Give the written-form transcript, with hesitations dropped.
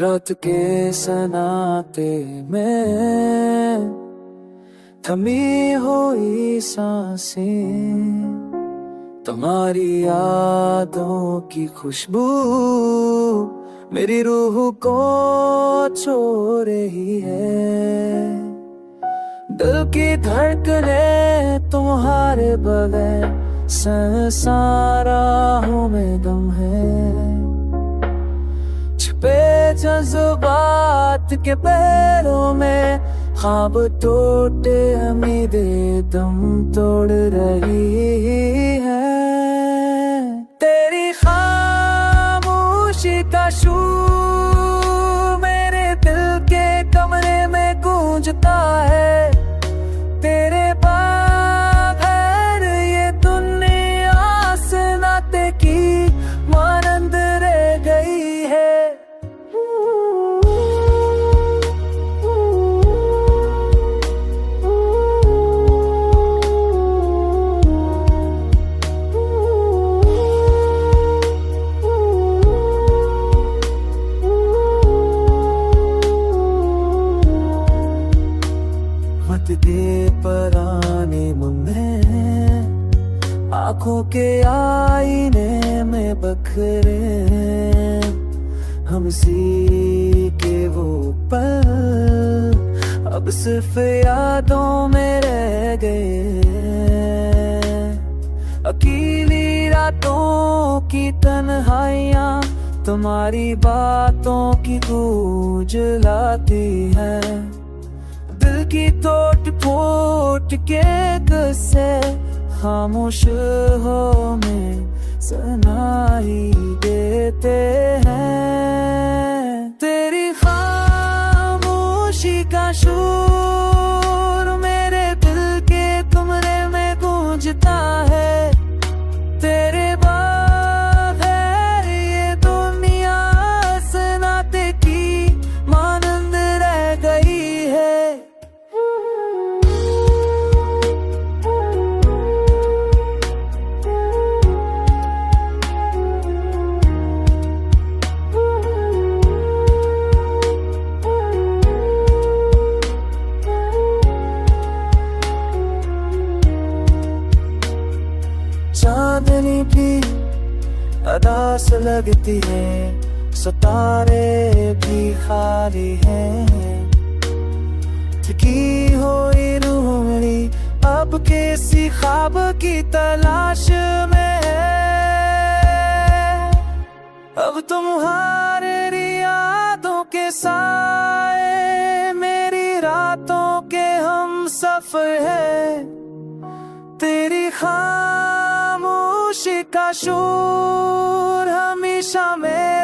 रात के सनाते में थमी हुई सांसें, तुम्हारी यादों की खुशबू मेरी रूह को छू रही है। दिल की धड़कने तुम्हारे बगैर संसारों में गम है। छुपे जज्बात के पैरों में ख्वाब टूटे, उम्मीदें दम तोड़ रही है। तेरी खामोशी का शोर मेरे दिल के कमरे में गूंजता है। तेरे बगैर ये दुनिया सन्नाटे की मानंद रह गई है। मत दे पराने मुन्ने आंखों के आईने में बखरे, हम सी के वो पल अब सिर्फ यादों में रह गए। अकेली रातों की तन्हाइयाँ तुम्हारी बातों की गूंज लाती है। दिल की टूट फूट के किस्से खामोश हो में सुनाई देते हैं। तेरी खामोशी का शोर मेरे दिल के कमरे में गूंजता है। तेरे बगैर ये दुनिया सन्नाटे की मानंद रह गई है। चांदनी भी अदास लगती है, सितारे भी खाली हैं। थकी हुई रूह मेरी अब किसी ख्वाब की तलाश में है। अब तुम्हारी यादों के साए मेरी रातों के हम सफर है। तेरी खामोशी का शोर हमेशा में